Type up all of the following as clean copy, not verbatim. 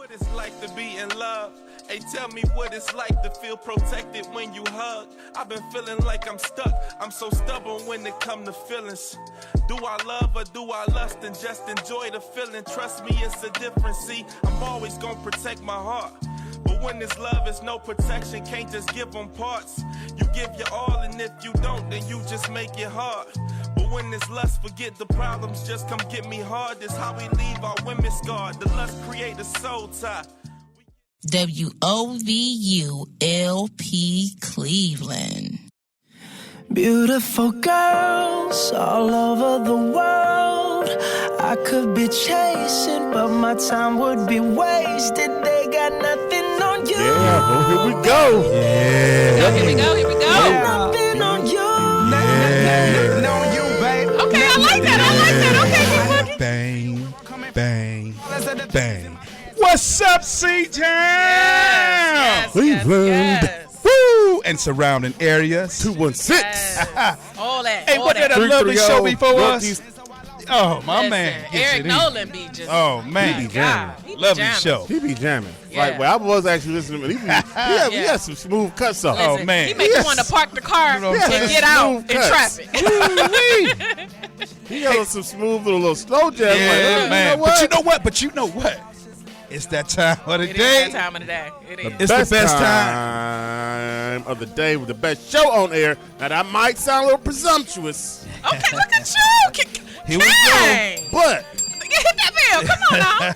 what it's like to be in love. Hey, tell me what it's like to feel protected when you hug. I've been feeling like I'm stuck. I'm so stubborn when it come to feelings. Do I love or do I lust and just enjoy the feeling? Trust me, it's a difference. See, I'm always gonna protect my heart. But when it's love, it's no protection. Can't just give them parts. You give your all, and if you don't, then you just make it hard. But when it's lust, forget the problems. Just come get me hard. This how we leave our women scarred. The lust create a soul tie. WOVU-LP Cleveland. Beautiful girls all over the world. I could be chasing, but my time would be wasted. They got nothing on you. Yeah, well, here we go. Yeah. Here we go. Nothing on you. Nothing on you, babe. Okay, I like that. Okay, Bang, bang, bang. What's up, C-Town? Yes, Cleveland. Woo! And surrounding areas. 216. All that. Hey, what that a lovely show before us? Northeast. Oh, my Listen, man. gets Eric it in. Nolan be just. Oh, man. He be jamming. He be Lovely jamming. show. He be jamming. Yeah. Like, well, I was actually listening to him. He had some smooth cuts off. Listen, Oh, man. He make you want to park the car You know what I'm and saying? get out in Smooth cuts. traffic. He got some smooth little slow jam. Yeah, like, man. You know what? But you know what? It's that time of the It day. is that time of the day. It is. It's the best time. of the day with the best show on air. Now, that might sound a little presumptuous, Okay, look at you. Here we go. Dang. but Hit that bell. Come on now.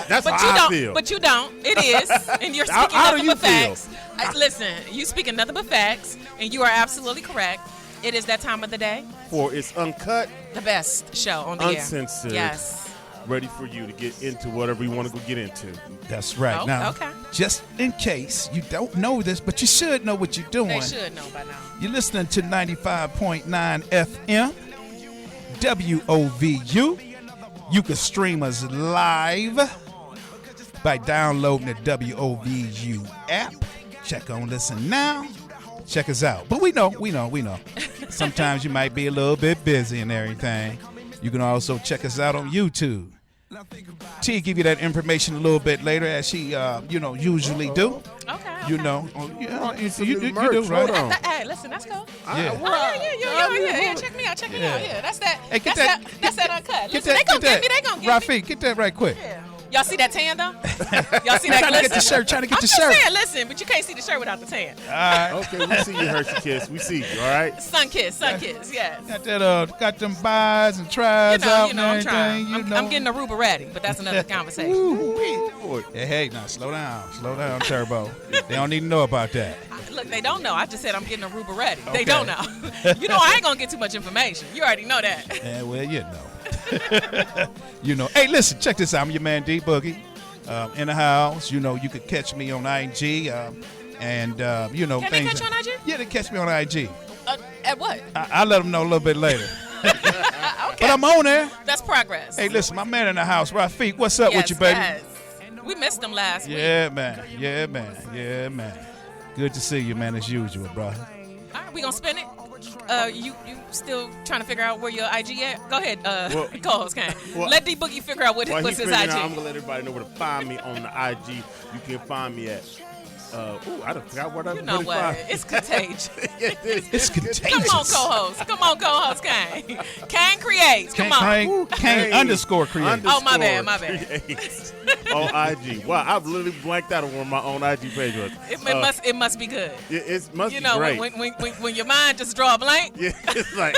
that's But how you I don't. feel. But you don't. It is, and you're How- speaking how do nothing you but feel? facts. Listen, you speaking nothing but facts, and you are absolutely correct. It is that time of the day. For it's uncut, The best show on the air. uncensored, Yes. ready for you to get into whatever you want to go get into. That's right. Oh, Now, okay. just in case you don't know this, but you should know what you're doing. They should know by now. You're listening to 95.9 FM, WOVU. You can stream us live by downloading the WOVU app. Check on Listen Now. Check us out. But we know. Sometimes you might be a little bit busy and everything. You can also check us out on YouTube. T give you that information a little bit later, as she, usually do. Okay. You okay. know, you do, Merch, right? hold on. Hey, listen, let's go. Yeah. Yeah. Check me out. Yeah, that's that. Hey, get that's that uncut. Get Listen, that, they gonna get me. They gonna get me. Rafiq, get that right quick. Yeah. Y'all see that tan though? Y'all see that Trying to get glisten? the shirt, trying to get I'm the just shirt. saying, listen, but you can't see the shirt without the tan. All right. Okay, we see you, Hershey Kiss. We see you, all right? Sun kiss, yes. Got that, got them buys and tries out and I'm everything. trying. You know. I'm getting Aruba ready, but that's another conversation. Ooh-wee. Hey, now slow down, Turbo. They don't need to know about that. Look, they don't know. I just said I'm getting Aruba ready. Okay. They don't know. You know, I ain't gonna get too much information. You already know that. Yeah, well, you know. Hey, listen, check this out. I'm your man D Boogie. In the house, you could catch me on IG, Can things. they catch you on IG? Yeah, they catch me on IG. At what? I'll let them know a little bit later. Okay. But I'm on there. That's progress. Hey, listen, my man in the house, Rafiq, what's up yes, with you, baby? Yes. We missed them last week. Yeah, man. Good to see you, man, as usual, bro. All right, we gonna spin it. You still trying to figure out where your IG at? Go ahead, co-host Kane. Let D Boogie figure out While what's he his figuring IG. out, I'm going to let everybody know where to find me on the IG. You can find me at, I done forgot what I You know what? It's contagious. It's contagious. Come on, co-host Kane. Kane creates. Come on. Kane underscore create. Oh, my bad. Creates on IG. Wow, I've literally blanked out on where my own IG page was. It must be good. It must You be know, great. when your mind just draw a blank. Yeah, it's like,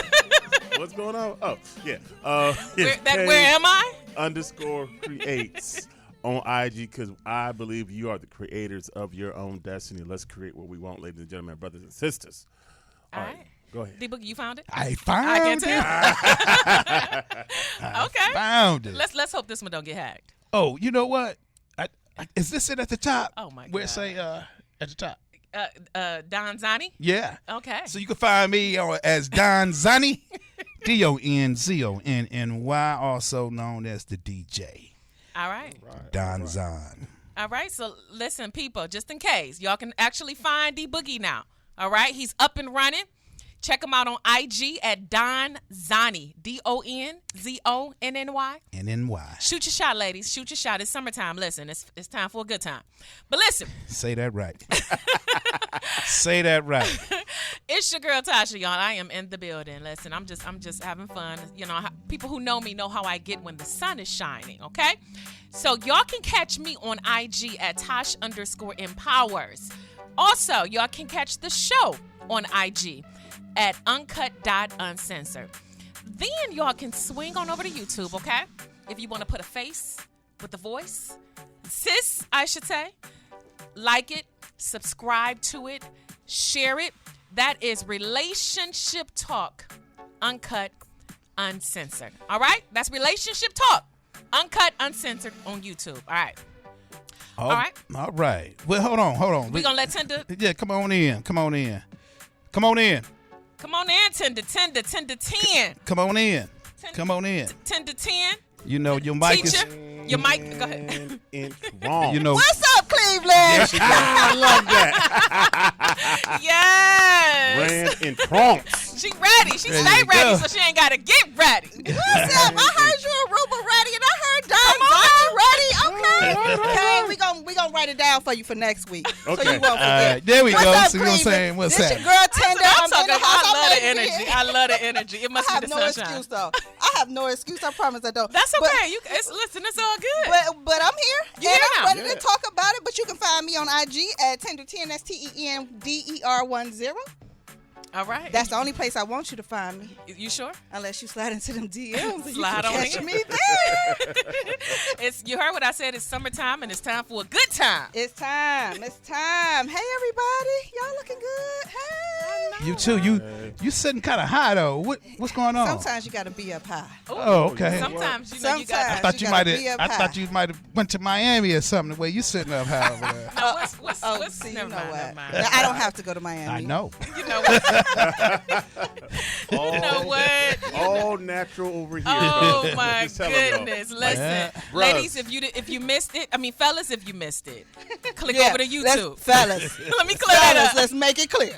what's going on? Oh, yeah. Where am I? Underscore creates on IG, because I believe you are the creators of your own destiny. Let's create what we want, ladies and gentlemen, brothers and sisters. All right. Go ahead. D Boogie, you found it? I found I can it. tell. Okay. Found it. Let's hope this one don't get hacked. Oh, you know what? Is this it at the top? Oh, my Where it God. say at the top? Don Zani? Yeah. Okay. So you can find me as Don Zani, DONZONNY, also known as the DJ. All right. Don Zan. All right. So listen, people, just in case, y'all can actually find D Boogie now. All right. He's up and running. Check him out on IG at Don Zonny, DONZONNY. NNY. Shoot your shot, ladies. Shoot your shot. It's summertime. Listen, it's time for a good time. But listen. Say that right. Say that right. It's your girl Tasha, y'all. I am in the building. Listen, I'm just having fun. You know, people who know me know how I get when the sun is shining, okay? So y'all can catch me on IG at Tosh_empowers. Also, y'all can catch the show on IG at uncut.uncensored. Then y'all can swing on over to YouTube, okay? If you want to put a face with a voice, sis, I should say, like it, subscribe to it, share it. That is Relationship Talk, Uncut, Uncensored. All right? That's Relationship Talk, Uncut, Uncensored on YouTube. All right. All right. All right. Well, hold on. We gonna let Tinder. Yeah, come on in. Come on in, Tinder. 10. Come on in. 10 to 10. You know your mic Teacher, is. your mic. Go ahead. Wrong. You know. What's up, Cleveland? I love that. Yes. Rand in Bronx. She ready. She There stay you ready, go. so she ain't gotta get ready. What's up? I heard you Aruba ready, and I heard Don Zonny ready. Okay. Okay, we gonna write it down for you for next week, so Okay. you won't All forget. right, there we What's go. up, See what I'm Cleveland? saying? What's this that? your girl Tender. I'm I'm in talking the about. house. I love the I'm ready to energy. get- I love the energy. It must I have be the no sunshine. excuse though. I have no excuse. I promise I don't. That's But- okay. Listen, it's all good. But I'm here. You and here I'm now. ready to talk about it. But you can find me on IG at 10 That's TENDER10. all right. That's the only place I want you to find me, You sure? unless you slide into them DMs. and Slide you on can catch in. me there. You heard what I said. It's summertime and it's time for a good time. It's time. It's time. Hey, everybody. Y'all looking good? Hey. You too. You sitting kind of high though. What's going on? Sometimes you got to be up high. Oh, okay. Sometimes you Sometimes. got. I thought you gotta might be up have. I high. thought you might have went to Miami or something. The way you sitting up high over there. No, what's See, you never know mind, what? never mind. Now, I don't have to go to Miami. I know. You know what? You know what? All natural over here. Oh my Just tell 'em, though. goodness! Listen, Yeah. ladies, if you missed it, I mean, fellas, if you missed it, click Yeah, over to YouTube. fellas. Let me clear that Fellas, up. let's make it clear.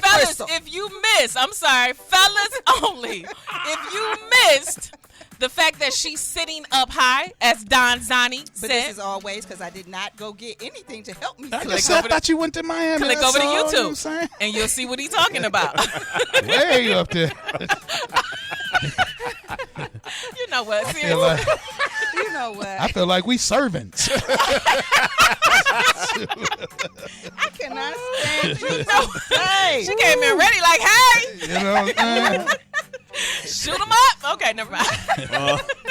Fellas, Crystal. if you missed, I'm sorry, fellas only. If you missed the fact that she's sitting up high, as Don Zonny But said, this is always because I did not go get anything to help me. I Click just said, over I thought you went to Miami. click that's over to all, you know what I'm YouTube, saying? and you'll see what he's talking about. Way up there. You know what? I Seriously. feel like, You know what? I feel like we servants. I cannot stand you. No. Hey. She came in ready like, hey, You know what I'm saying? shoot him up. Okay, never mind.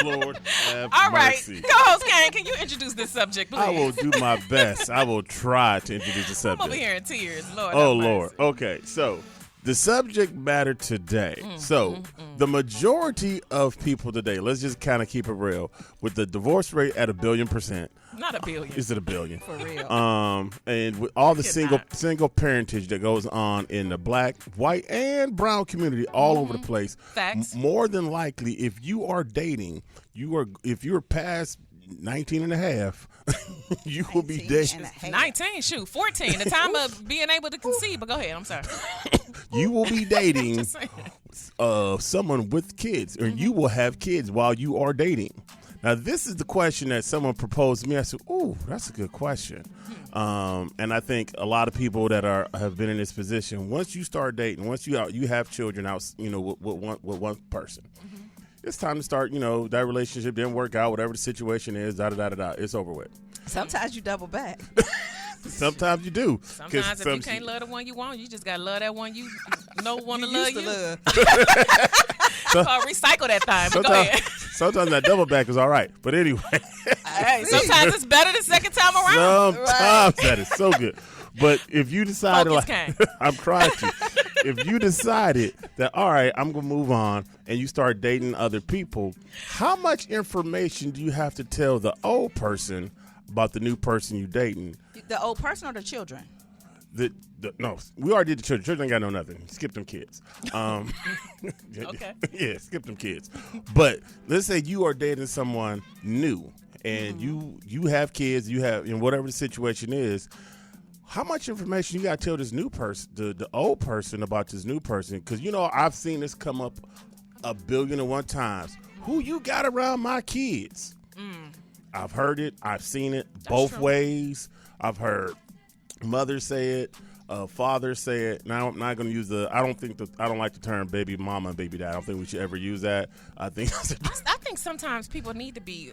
Lord have All right, mercy. co-host Kane, can you introduce this subject, please? I will do my best. I will try to introduce the I'm subject. over here in tears, Lord. Oh, have Lord. mercy. Okay, so the subject matter today. So the majority of people today, let's just kind of keep it real, with the divorce rate at 1 billion%. Not a billion. Is it 1 billion? For real. And with all the Cannot. single parentage that goes on in the black, white, and brown community all over the place, Facts. more than likely, if you are dating, if you're past 19 and a half, you will be 19 dating. and a half. 19, shoot, 14. The time of being able to conceive. But go ahead. I'm sorry. You will be dating Just saying. someone with kids, or you will have kids while you are dating. Now, this is the question that someone proposed to me. I said, "Ooh, that's a good question." And I think a lot of people that have been in this position, once you start dating, once you have children out, with one person, it's time to start. That relationship didn't work out, whatever the situation is. It's over with. Sometimes you double back. Sometimes you do. 'Cause Sometimes if you can't love the one you want, you just got to love that one you know want to love Used to you. love. Recycle that time. But go ahead. Sometimes that double back is all right. But anyway. Hey, sometimes it's better the second time around. Sometimes that is so good. But if you decided, Focus, like, Kane. I'm trying to. If you decided that, all right, I'm going to move on, and you start dating other people, how much information do you have to tell the old person about the new person you're dating? The old person or the children? No, we already did the children. Children ain't got to know nothing. Skip them kids. Okay. Yeah, skip them kids. But let's say you are dating someone new, and you have kids, you have, whatever the situation is, how much information you got to tell this new person, the old person, about this new person? Because, I've seen this come up 1,000,000,001 times. Who you got around my kids? I've heard it. I've seen it both ways. I've heard mothers say it, fathers say it. Now, I'm not going to use I don't like the term baby mama and baby dad. I don't think we should ever use that. I think sometimes people need to be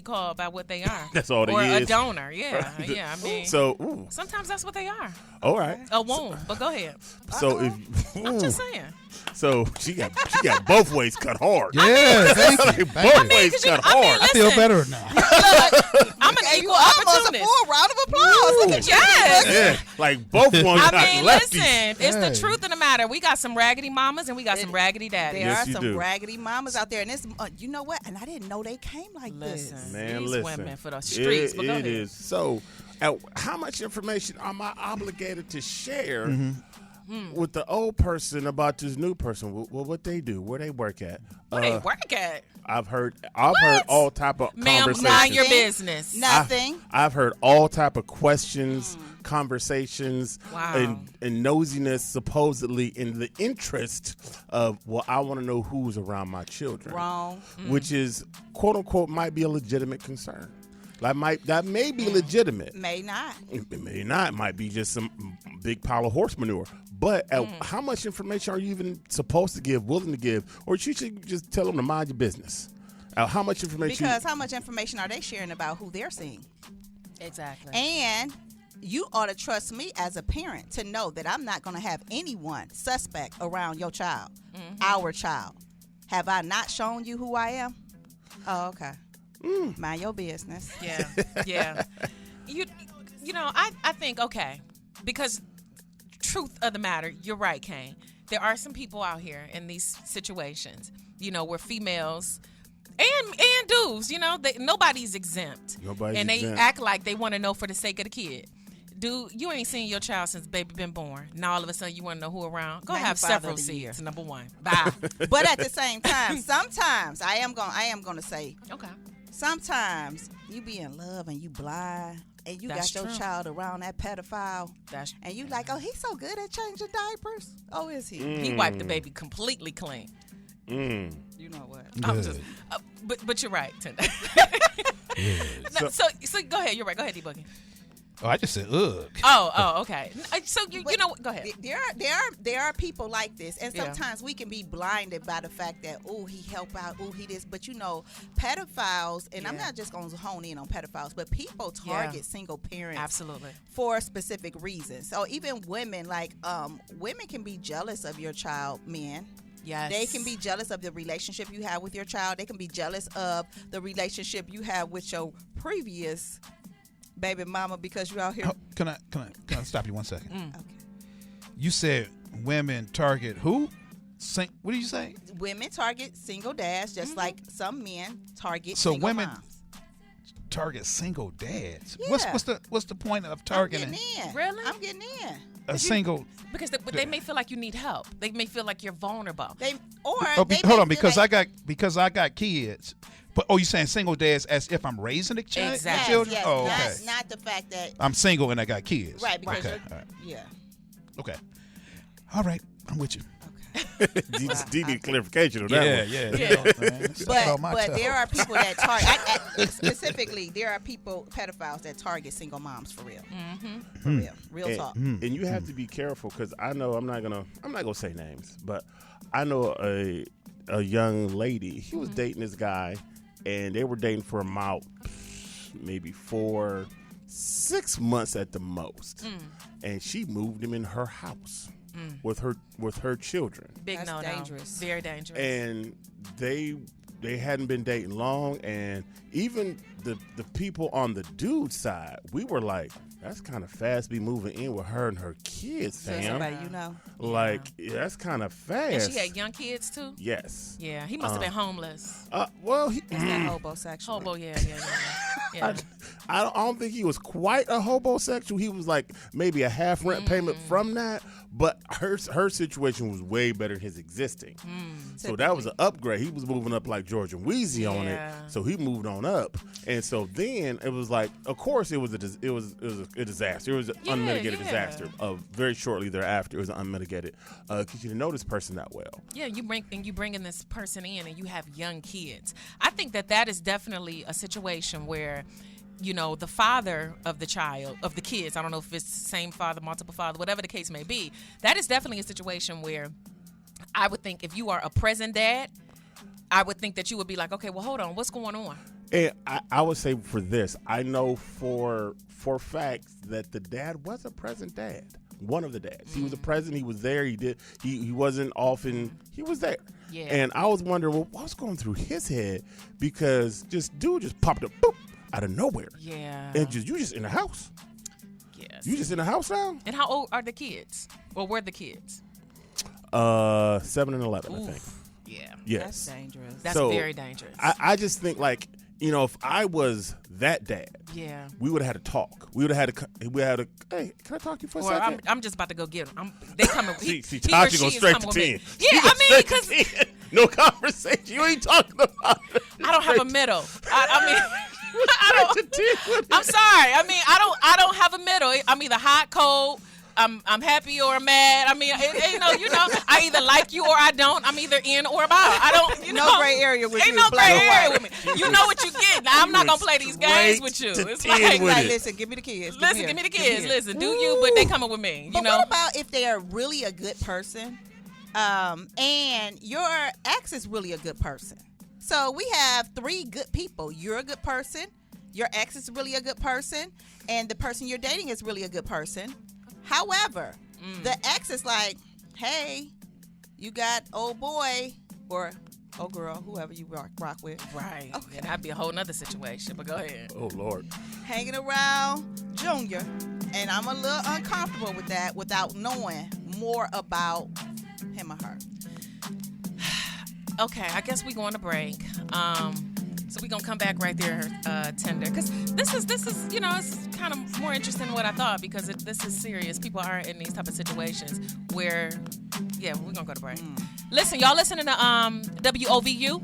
called by what they are. That's all they or is. a donor. Yeah. Yeah. I mean, so sometimes that's what they are. All right. A womb. But go ahead. So I'm just saying. So she got both ways cut hard. Yeah, thank you. Both ways cut hard. I feel better now. Look, I'm an equal Almost a opportunist. full round of applause. Look at you. Yes. Yeah, like both ones got I mean, lefties. listen, it's Hey. the truth of the matter. We got some raggedy mamas and we got some raggedy daddies. There Yes, are you some do. raggedy mamas out there, and it's you know what? And I didn't know they came like Listen, this. Man, these listen. women for the streets. But go It ahead. is. So, how much information am I obligated to share with the old person about this new person? What they do, where they work at? Where they work at? I've heard all type of Ma'am, conversations. mind your business. Nothing. I've heard all type of questions, conversations, Wow. and nosiness, supposedly in the interest of, I want to know who's around my children. Wrong. Which is, quote unquote, might be a legitimate concern. That may be legitimate. May not. It may not. It might be just some big pile of horse manure. But how much information are you even supposed to give, willing to give, or you should just tell them to mind your business? How much information? Because how much information are they sharing about who they're seeing? Exactly. And you ought to trust me as a parent to know that I'm not going to have anyone suspect around your child, our child. Have I not shown you who I am? Oh, okay. Mind your business. Yeah, yeah. You know, I think, okay, because truth of the matter, you're right, Kane. There are some people out here in these situations, where females and dudes, nobody's exempt. Nobody's and exempt. they act like they want to know for the sake of the kid. Dude, you ain't seen your child since baby been born. Now all of a sudden you want to know who around. Go Name have the father several of the year. seeds. Number one. Bye. But at the same time, sometimes I am going to say, Okay. sometimes you be in love and you blind and you That's got your true. child around that pedophile That's and you like, oh, he's so good at changing diapers. Oh, is he? He wiped the baby completely clean. You know what? I'm Good. just, but you're right, Tinder. So go ahead. You're right. Go ahead, D-Boogie. Oh, I just said, ugh. Oh, okay. So you know what? Go ahead. There are people like this, and Yeah. sometimes we can be blinded by the fact that he help out, he this, but pedophiles, and I'm Yeah. not just going to hone in on pedophiles, but people target Yeah. single parents Absolutely. for specific reasons. So even women, women can be jealous of your child, men. Yes. They can be jealous of the relationship you have with your child. They can be jealous of the relationship you have with your previous baby mama because you're out here. Oh, can I stop you 1 second? Okay. You said women target who? What did you say? Women target single dads just like some men target So single women moms. Target single dads. Yeah. What's the point of I'm targeting getting in. Really? I'm getting in. a single? Because they may feel like you need help. They may feel like you're vulnerable. They or Oh, they hold may on, because feel I got kids. But you saying single dads as if I'm raising the Exactly. children? Yes, Oh, not, okay. not the fact that I'm single and I got kids. right because Okay. you're, All right. yeah. Okay. All right. I'm with you. D need clarification on that one. Yeah. But there are people that target specifically. There are pedophiles that target single moms for real. For real talk. And you have to be careful because I know I'm not gonna say names, but I know a young lady. He was dating this guy, and they were dating for about maybe 6 months at the most, and she moved him in her house with her children. Big That's no, dangerous. Very dangerous. And they hadn't been dating long, and even the people on the dude side, we were like, that's kind of fast be moving in with her and her kids, So fam. somebody you know. Like, that's kind of and fast. she had young kids too. Yes. Yeah, he must have been homeless. Well, he, It's that homosexual. Hobo, yeah. I don't think he was quite a homosexual. He was like maybe a half rent payment from that, but her situation was way better than his existing. So that was an upgrade. He was moving up like George and Wheezy on it. Yeah. So he moved on up. And so then it was like, of course, it was a disaster. It was an unmitigated disaster. Very shortly thereafter, it was unmitigated because you didn't know this person that well. Yeah, you bring in this person in, and you have young kids. I think that is definitely a situation where, you know, the father of the child, of the kids, I don't know if it's the same father, multiple father, whatever the case may be, that is definitely a situation where I would think if you are a present dad, I would think that you would be like, okay, well, hold on, what's going on? And I would say for this, I know for facts that the dad was a present dad. One of the dads. He was a president. He was there. He wasn't often. He was there. Yeah. And I was wondering, well, what's going through his head? Because dude just popped up, boop, out of nowhere. Yeah. And you just in the house. Yes. You just in the house now? And how old are the kids? Or were the kids? 7 and 11, I think. Yeah. Yes. That's dangerous. That's So, very dangerous. I just think, like, you know, if I was that dad, yeah. we would have had to talk. We would have had to. Hey, can I talk to you for a Or second? I'm just about to go get them. They coming. See, he or Tasha she goes is straight coming to with 10. me. She Yeah, goes I mean, straight because to 10. No conversation. You ain't talking about it. I don't have a middle. I mean, I Straight to 10 with it. I'm sorry. I mean, I don't have a middle. I'm either hot, cold. I'm happy or mad. I mean, I either like you or I don't. I'm either in or out. I don't, you know. No gray area with Ain't you. no Black gray or area white. with me. You know what you get. Now, I'm not going to play these games with you. Straight to It's 10 like, with Like, it. listen, give me the kids. listen, give me the kids. Listen, do you, but they coming with me. You But know? what about if they are really a good person, and your ex is really a good person? So we have 3 good people. You're a good person. Your ex is really a good person, and the person you're dating is really a good person. However, the ex is like, hey, you got old boy or old girl, whoever you rock with, Right. Okay. And that'd be a whole nother situation, but go ahead. Oh, Lord. hanging around Junior, and I'm a little uncomfortable with that without knowing more about him or her. Okay, I guess we going to break. So we gonna come back right there, Tender, because this is you know, it's kind of more interesting than what I thought, because this is serious. People are in these type of situations where, yeah, we're gonna go to break. Listen, y'all listening to WOVU,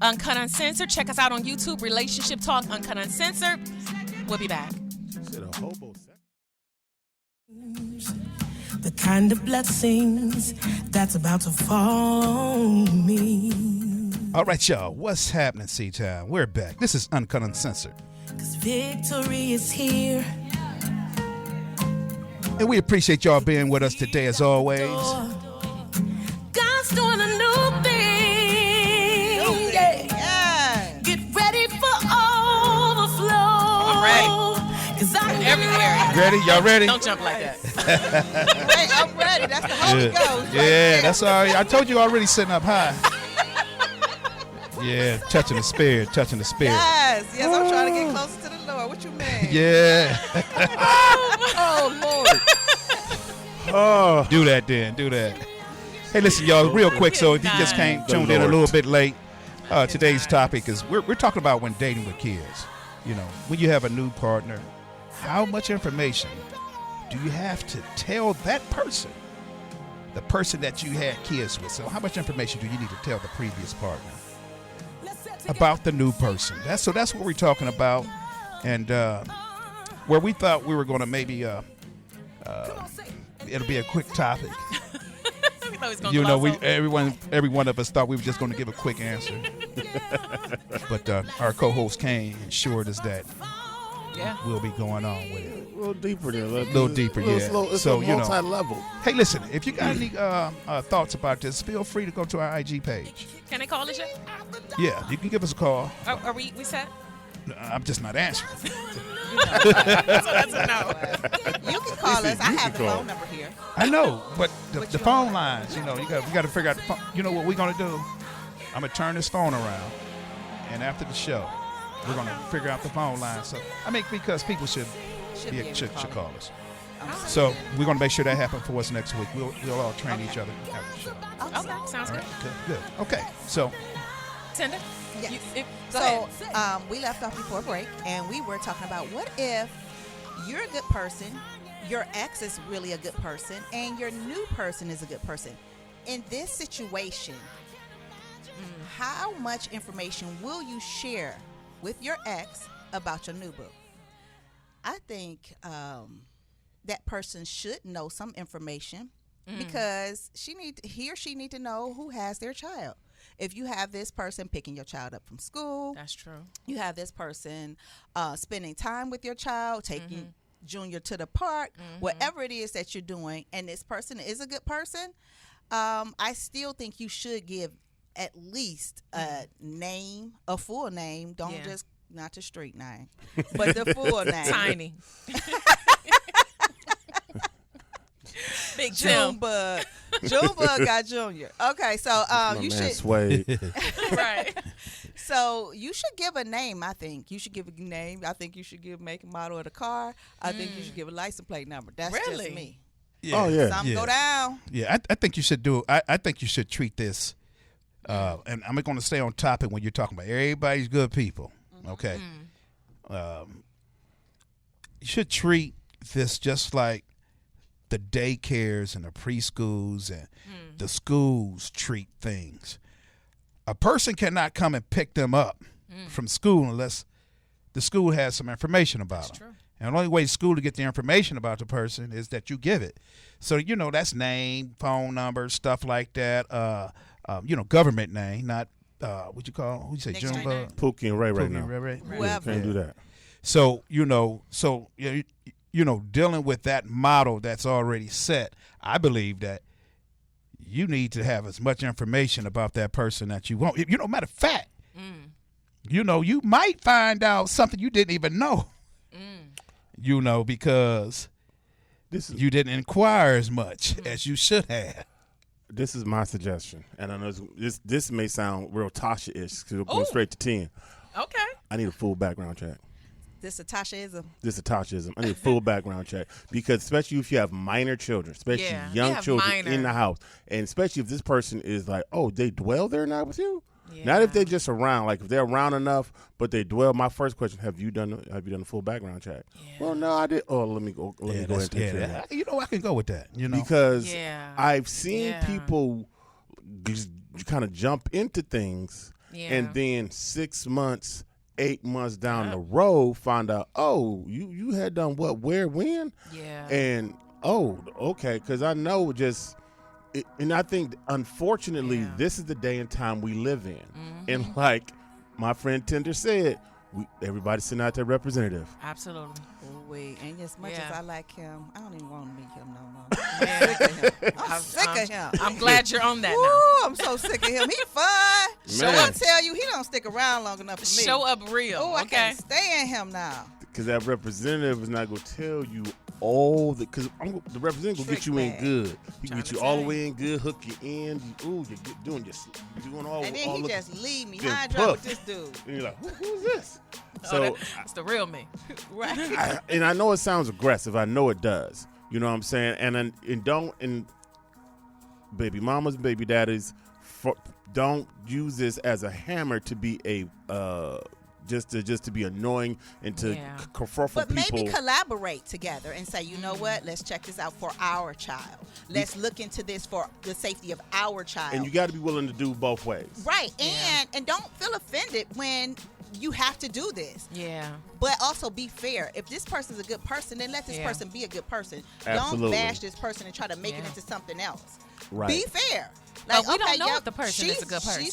Uncut Uncensored. Check us out on YouTube, Relationship Talk, Uncut Uncensored. We'll be back. Said a hobo sex. The kind of blessings that's about to fall on me. All right, y'all. What's happening, C-Town? We're back. This is Uncut Uncensored. 'Cause victory is here. And we appreciate y'all being with us today, as always. God's doing a new thing. Yeah. Yeah. Get ready for overflow. I'm ready. 'Cause I'm Everywhere. Ready? Y'all ready? Don't jump like that. Hey, I'm ready. That's the Holy Ghost. right Yeah, there. that's all right. I told you already sitting up high. Yeah, touching the spirit, touching the spirit. Yes, I'm trying to get closer to the Lord. What you mean? Yeah. Oh, Lord. Oh. Do that then. Do that. Hey, listen, y'all, real quick. So if you just came tuned in a little bit late, today's topic is we're talking about when dating with kids. You know, when you have a new partner, how much information do you have to tell that person, the person that you had kids with? So how much information do you need to tell the previous partner about the new person? That's what we're talking about, and where we thought we were going to maybe it'll be a quick topic. We thought it was gonna You know, gloss over. every one of us thought we were just going to give a quick answer, but our co-host Kane assured us that Yeah. we'll be going on with it. A little deeper there. Little deeper, yeah. It's So, a you know. multi-level. Hey, listen, if you got any thoughts about this, feel free to go to our IG page. Can they call us yet? Yeah, you can give us a call. Are we set? I'm just not answering. That's a no. You can call us. I you have can the call. phone number here. I know, but the you phone want? lines, you know, we got to figure out the phone. You know what we're gonna do? I'm gonna turn this phone around, and after the show, we're gonna figure out the phone line. So I mean, because people should be able to should call call us. us. So we're gonna make sure that happens for us next week. We'll all train each other after the show. Okay, sounds All good. right, good. Okay, so Tender? Yes. Go So ahead. we left off before break, and we were talking about what if you're a good person, your ex is really a good person, and your new person is a good person. In this situation, How much information will you share with your ex about your new boo? I think that person should know some information because he or she need to know who has their child. If you have this person picking your child up from school, That's true. you have this person spending time with your child, taking Junior to the park, whatever it is that you're doing, and this person is a good person, I still think you should give at least a name, a full name. Don't just, not the street name, but the full name. Tiny. Big Jim. Junebug got Junior. Okay, so you should Sway. Right. So you should give a name. I think you should give a name. I think you should give make and model of the car. I think you should give a license plate number. That's Really? just me. Oh yeah. Some go down. Yeah, I think you should do. I think you should treat this. And I'm going to stay on topic when you're talking about everybody's good people. Okay. You should treat this just like the daycares and the preschools and the schools treat things. A person cannot come and pick them up from school unless the school has some information about them. true. And the only way school to get the information about the person is that you give it. So, that's name, phone number, stuff like that. Government name, not what you call, who you say, Next June right Bug? Pookie and Ray right Pookie, now. Ray. Whoever. Can't do that. So, dealing with that model that's already set, I believe that you need to have as much information about that person that you want. Matter of fact, you might find out something you didn't even know, because you didn't inquire as much as you should have. This is my suggestion, and I know this may sound real Tasha-ish because we're going straight to 10. Okay. I need a full background check. This a Tasha-ism. This is Tasha-ism. I need a full background check because especially if you have minor children, especially young children in the house, and especially if this person is like, oh, they dwell there now with you. Yeah. Not if they're just around. Like if they're around enough, but they dwell. My first question: Have you done a full background check? Yeah. Well, no, I did. Oh, let me go ahead and take care of that. I can go with that. Because Yeah. I've seen Yeah. people just kind of jump into things, Yeah. and then 6 months, 8 months down the road, find out, oh, you had done what, where, when, Yeah. and okay, because I know and I think unfortunately this is the day and time we live in, and like my friend Tender said, everybody's sending out their representative. Absolutely. Wait, and as much Yeah. as I like him, I don't even want to meet him no more. Yeah. I'm sick of him. I'm glad you're on that now. Woo, I'm so sick of him. He fun. Man. I tell you, he don't stick around long enough for me. Show up real. Oh, I okay. can't stand him now. Because that representative is not going to tell you all because the representative will get you in Trick good. He can Trying get to you all the tell way in good, hook you in. You're doing all. And then all he the- just leave me just high and dry with poof. this dude. And you're like, who's this? So it's the real me. Right. And I know it sounds aggressive. I know it does. You know what I'm saying? And baby mamas, baby daddies, don't use this as a hammer to be a just to be annoying and to kerfuffle But people. maybe collaborate together and say, you know what? Let's check this out for our child. Let's look into this for the safety of our child. And you got to be willing to do both ways. Right. And don't feel offended when you have to do this. Yeah. But also be fair. If this person's a good person, then let this person be a good person. Absolutely. Don't bash this person and try to make it into something else. Right. Be fair. But we don't know if the person is a good person.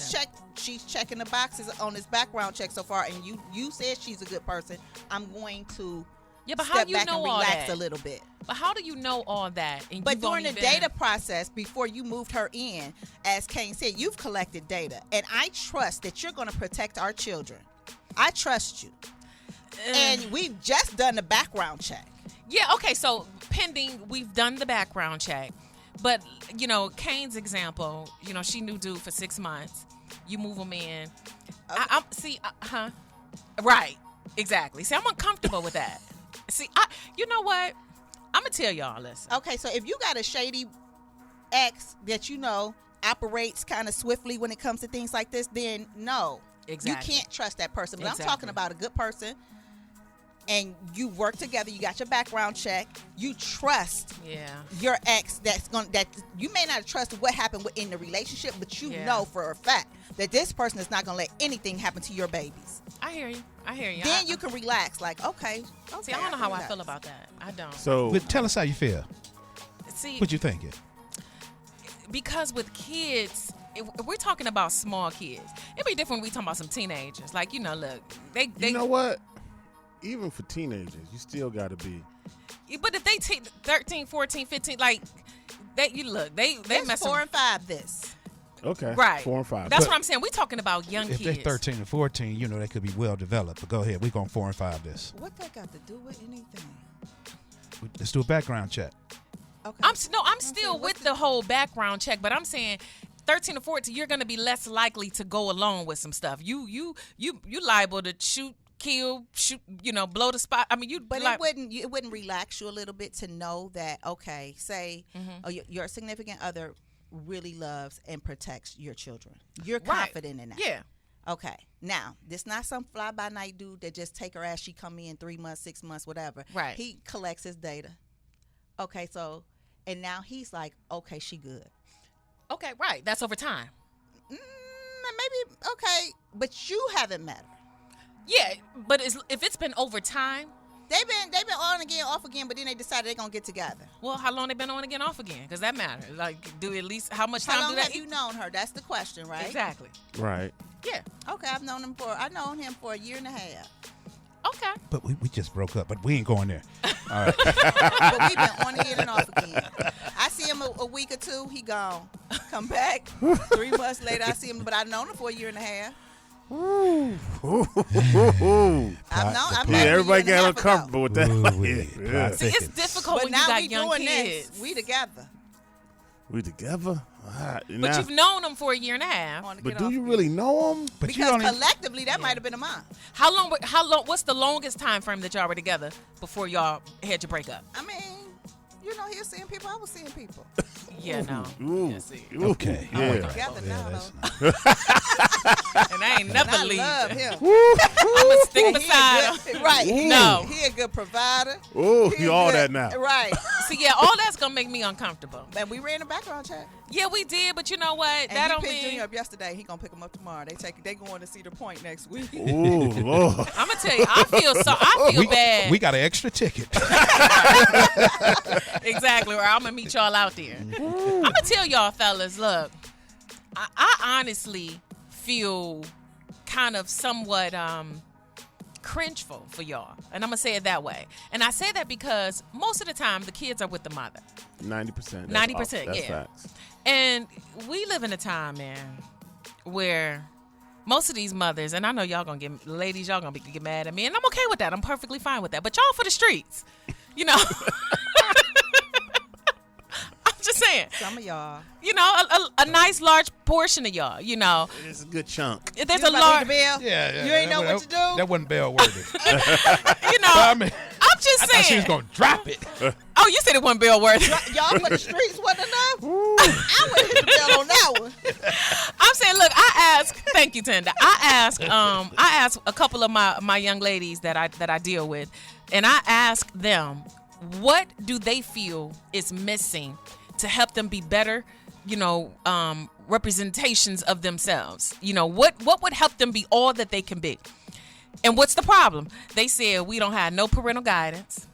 She's checking the boxes on this background check so far, and you said she's a good person. I'm going to but how step you back know and all relax that? a little bit. But how do you know all that? And But you've during only the been- data process, before you moved her in, as Kane said, you've collected data. And I trust that you're going to protect our children. I trust you. And we've just done the background check. Yeah, okay, so pending, we've done the background check. But, Kane's example, she knew dude for 6 months. You move him in. Right, exactly. See, I'm uncomfortable with that. See, you know what? I'm going to tell y'all, listen. Okay, so if you got a shady ex that you know operates kind of swiftly when it comes to things like this, then no. Exactly. You can't trust that person. But Exactly. I'm talking about a good person, and you work together, you got your background check, you trust your ex that you may not trust what happened in the relationship, but you know for a fact that this person is not going to let anything happen to your babies. I hear you. Then you can relax. Like, okay. See, I don't know how I feel about that. I don't. So But tell us how you feel. See, What you thinking? because with kids, if we're talking about small kids, it'd be different when we talking about some teenagers. Like, look, they you know what? Even for teenagers, you still got to be. but if they 13, 14, 15, like, they It's mess 4 and 5 this. Okay. Right. 4 and 5. That's But what I'm saying. We're talking about young If kids. they're 13 and 14, they could be well developed. But go ahead. We're going 4 and 5 this. What that got to do with anything? Let's do a background check. Okay. I'm still saying, with what's the whole background check, but I'm saying 13 to 14, you're going to be less likely to go along with some stuff. You liable to shoot, kill, blow the spot. I mean, But it wouldn't relax you a little bit to know that, okay, say your significant other really loves and protects your children. You're confident in that. Yeah. Okay. Now, this not some fly-by-night dude that just take her as she come in 3 months, 6 months, whatever. Right. He collects his data. Okay, so, and now he's like, okay, she good. Okay, right. That's over time. Maybe, okay, but you haven't met her. Yeah, but if it's been over time, They've been on again, off again, but then they decided they're gonna get together. well, how long they been on again, off again? Because that matters. Like, do at least how much time How long do that? have you known her? That's the question, right? Exactly. Right. Yeah. Okay, I've known him for a year and a half. Okay. But we just broke up, but we ain't going there. All right. But we've been on again and off again. I see him a week or two, he gone. Come back 3 months later, I see him, but I've known him for a year and a half. I've met him Everybody a year and a got half uncomfortable with that. Ooh-wee. Yeah. See, it's difficult But when you now got we young doing kids. this. We together. We together? But Now- you've known them for a year and a half. On to but get do off you again. really know them? But you Because only collectively, that might have been a month. How long? What's the longest time frame that y'all were together before y'all had your breakup? I mean, he was seeing people, I was seeing people. Yeah, no. Ooh. Yeah, see. okay. Yeah. All right. Together Yeah, now, that's- though. And I ain't never I leave. love him. I'm gonna stick He a beside him. good- Right. No. He a good provider. Ooh, He you a all good- that now. Right. So yeah, all that's gonna make me uncomfortable. And we ran a background check. Yeah, we did, but you know what? And that he don't picked mean Junior up yesterday. He gonna pick him up tomorrow. They going to Cedar Point next week. Ooh, Lord. I'm gonna tell you, I feel bad. We got an extra ticket. Exactly, or I'm gonna meet y'all out there. I'm gonna tell y'all, fellas, look, I honestly feel kind of somewhat cringeful for y'all, and I'm gonna say it that way. And I say that because most of the time the kids are with the mother, 90%. 90%, That's yeah. facts. and we live in a time, man, where most of these mothers, and I know y'all gonna ladies, y'all gonna get mad at me, and I'm okay with that. I'm perfectly fine with that. But y'all for the streets, you know. I'm just saying, Some of y'all. you know, a nice large portion of y'all, you know, It's a good chunk. there's You a about to large, ring the bell? Yeah. You ain't know what to do? That wasn't bell worthy. you know. I mean, I'm just I thought she was saying. gonna drop it. Oh, you said it wasn't Bill Worth. Y'all for the streets wasn't enough? I would hit the bell on that one. I'm saying, look, thank you, Tenda. I ask a couple of my young ladies that I deal with, and I ask them, what do they feel is missing to help them be better, representations of themselves? You know, what would help them be all that they can be? And what's the problem? They said we don't have no parental guidance.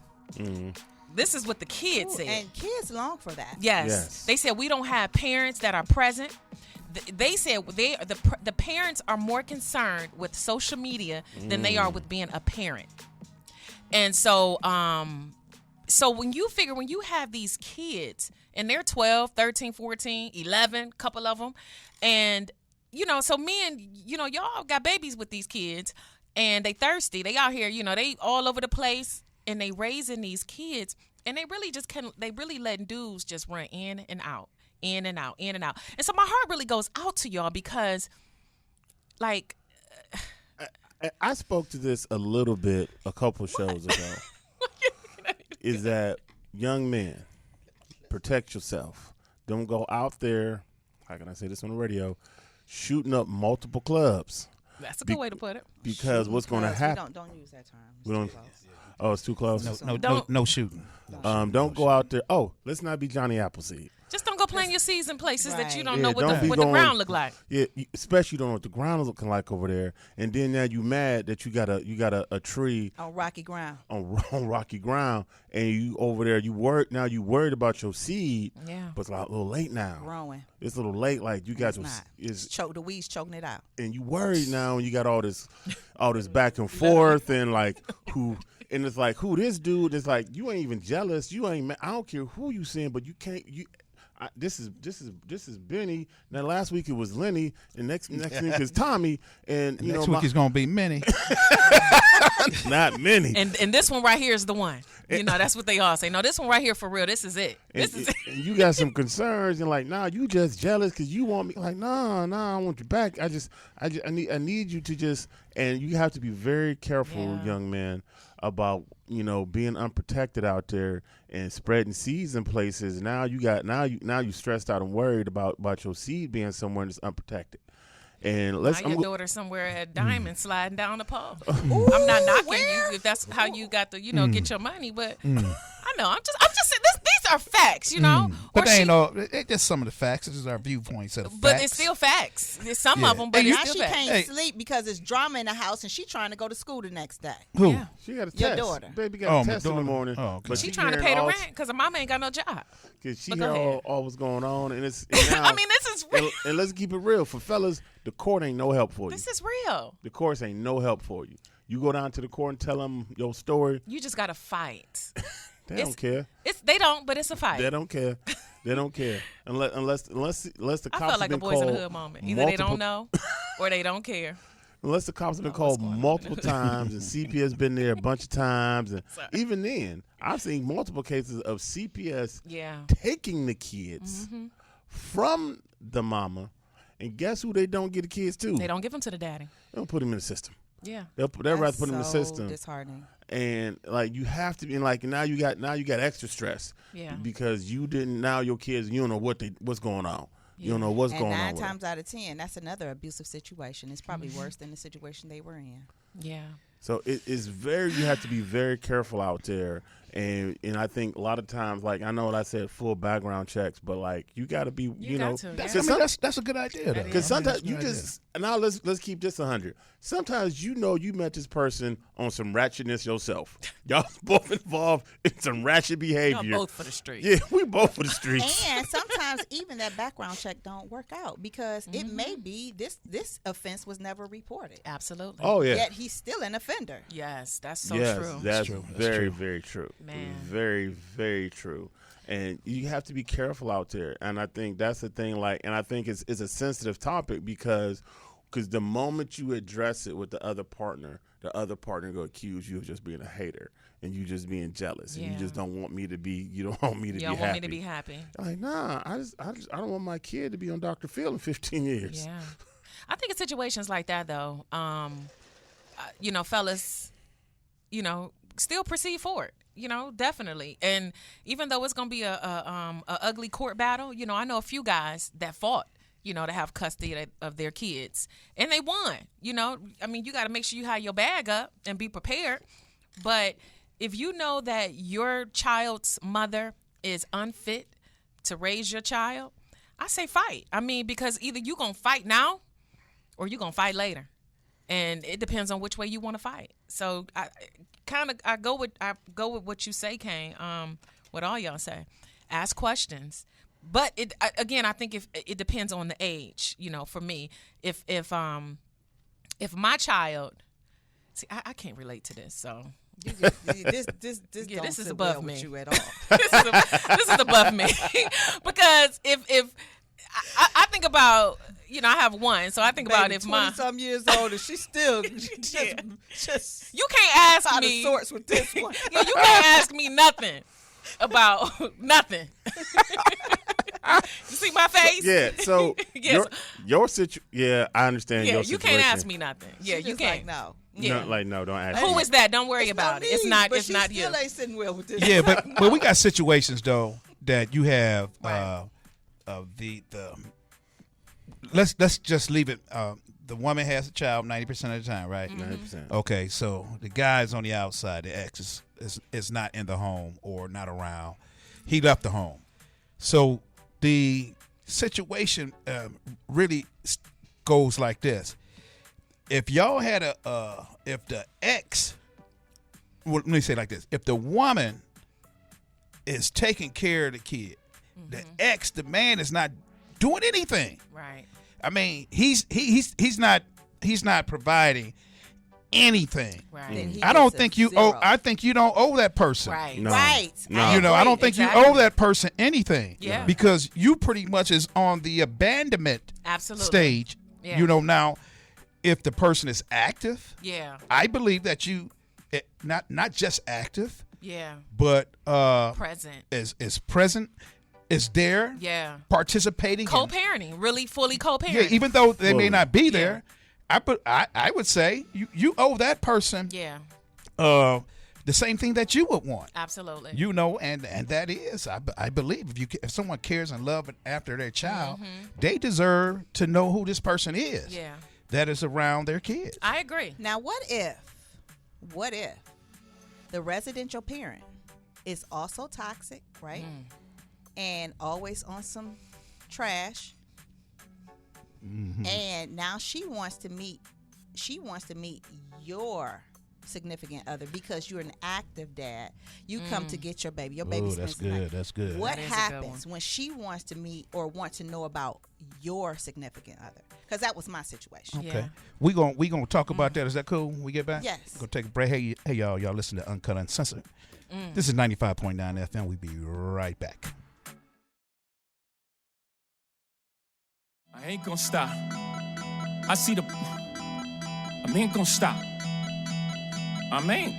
This is what the kids said. And kids long for that. Yes. They said we don't have parents that are present. They said the parents are more concerned with social media than they are with being a parent. And so when you have these kids and they're 12, 13, 14, 11, couple of them, and so men, y'all got babies with these kids and they thirsty. They out here, they all over the place and they raising these kids and they really letting dudes just run in and out. In and out, in and out. And so my heart really goes out to y'all because, like, I spoke to this a little bit a couple shows ago. Is that young men, protect yourself. Don't go out there, how can I say this on the radio, shooting up multiple clubs. that's a good way to put it. Because what's going to Because happen? Don't use that term. It's We don't- too close. Oh, it's too close? No shooting. Don't go out there. Oh, let's not be Johnny Appleseed. Just don't go go plant your seeds in places that you Right. don't Yeah, know don't what be the going- ground look like. Yeah, especially you don't know what the ground is looking like over there, and then now you mad that you got a tree On rocky ground. on rocky ground, and you over there you worried about your seed, Yeah. but it's a little late now. Growing. It's a little late, like you got It's your not. is The weeds choking it out. and you worried now, and you got all this back and forth, and like who. And it's like, who this dude is like, you ain't even jealous. You ain't. I don't care who you seeing, but you can't. This is Benny. Now last week it was Lenny, and next week is Tommy, and you Next know week is gonna be Minnie. not many. And this one right here is the one. You know, that's what they all say. No, this one right here for real. This is it. This is it. And you got some concerns, and like, nah, you just jealous because you want me. Like, nah, I want you back. I need you to just. And you have to be very careful, Yeah. young man, about being unprotected out there and spreading seeds in places. Now you stressed out and worried about your seed being somewhere that's unprotected. And Now your daughter somewhere at Diamond sliding down the pole. I'm not knocking you if that's how you got to, get your money, but I know. I'm just saying these are facts, But Or they ain't she- all. It's just some of the facts. This is our viewpoints of the But facts. it's still facts. There's some Yeah. of them, but And it's now still she facts. can't Hey. sleep because there's drama in the house and she's trying to go to school the next day. Who? Yeah. she got a Your test. daughter. Baby Oh, got a my test in the daughter. morning. Oh, okay. But She she trying to hearing pay the all- rent because her mama ain't got no job. Cause she But hear go ahead. all what's going on, and it's. And now, I mean, this is real. and let's keep it real for fellas. The court ain't no help for you. This is real. The courts ain't no help for you. You go down to the court and tell them your story. You just got to fight. They don't care. They don't, but it's a fight. They don't care. They don't care unless the I cops felt like have a been boys in the called hood moment. Either they multiple- don't know or they don't care. Unless the cops have been called multiple times and CPS been there a bunch of times, and Sorry. even then, I've seen multiple cases of CPS Yeah. taking the kids from the mama, and guess who they don't get the kids to? They don't give them to the daddy. They don't put them in the system. Yeah. They'll rather put them in the so system. disheartening. And like you have to be like now you got extra stress. Yeah. Because you didn't now your kids you don't know what's going on. You don't know what's And going on. 9 with them. times out of 10, that's another abusive situation. It's probably worse than the situation they were in. Yeah. So it's you have to be very careful out there. And I think a lot of times, like I know what I said, full background checks, but like you got to be, you know, got to, That's, yeah. I mean, that's a good idea. though. because I mean, that's sometimes a you good idea. just now let's keep this 100. Sometimes you met this person on some ratchetness yourself. Y'all both involved in some ratchet behavior. Y'all both for the street. Yeah, we both for the streets. And sometimes even that background check don't work out because it may be this offense was never reported. Absolutely. Oh yeah. Yet he's still an offender. Yes, that's so yes, true. that's true. That's very, true. very true. Man. Very, very true. And you have to be careful out there. And I think that's the thing. Like, and I think it's a sensitive topic because the moment you address it with the other partner go accuse you of just being a hater and you just being jealous and you Yeah. just don't want me to be. You don't want me to You be don't happy. want me to be happy. Like, nah, I don't want my kid to be on Dr. Phil in 15 years. Yeah. I think in situations like that, though, fellas, still proceed forward. Definitely. And even though it's gonna be a ugly court battle, I know a few guys that fought, to have custody of their kids, and they won. I mean, you got to make sure you have your bag up and be prepared. But if you know that your child's mother is unfit to raise your child, I say fight. I mean, because either you gonna fight now or you gonna fight later, and it depends on which way you want to fight. So I go with what you say, Kane. What all y'all say, ask questions. But I think if it depends on the age. For me, if my child, see, I can't relate to this, so. This Yeah, don't this is sit above well me. with you at all. this is above me because if I think about I have one, so I think about if my 20-some years old and she's still just you can't ask out me of sorts with this one. Yeah, you can't ask me nothing about nothing. You see my face? Yeah, so Yes. your situation. Yeah, I understand Yeah, your you situation. can't ask me nothing. Yeah, She's you just can't. like, no. Yeah. No, don't ask. Who me. is that? Don't worry about it. It's not. But It's she not you. still ain't sitting well with this. Yeah, but we got situations though that you have the let's just leave it. The woman has a child 90% of the time, right? 90%. Okay, so the guy's on the outside. The ex is, is, is not in the home or not around. He left the home. So the situation really goes like this. If y'all had if the ex, well, let me say it like this: if the woman is taking care of the kid, the ex, the man, is not doing anything. Right. I mean, he's not providing anything. Right. Then he I don't gets a think you zero. owe. I think you don't owe that person. Right. No. Right. No. You know, I don't think Exactly. you owe that person anything. Yeah. Because you pretty much is on the abandonment Absolutely. stage. Yeah. You know, now if the person is active, Yeah. I believe that you not just active, Yeah. but Present. is present, is there, Yeah. participating. in- Co-parenting. Really fully co-parenting. Yeah, even though they may Well, not be there, I would say you owe that person Yeah. the same thing that you would want. Absolutely. You know, and that is, I believe, if someone cares and love after their child, they deserve to know who this person is. Yeah. That is around their kids. I agree. Now, what if the residential parent is also toxic, right? And always on some trash. And now she wants to meet your significant other because you're an active dad. You come to get your baby. Your baby spends the night. That's good. What That is a good happens when she wants to meet or want to know about your significant other? Because that was my situation. Okay, Yeah. we gonna talk about that. Is that cool? We get back. Yes. We're gonna take a break. Hey y'all listen to Uncut Uncensored. This is 95.9 FM. We'll be right back. I ain't gonna stop. I ain't gonna stop. I mean,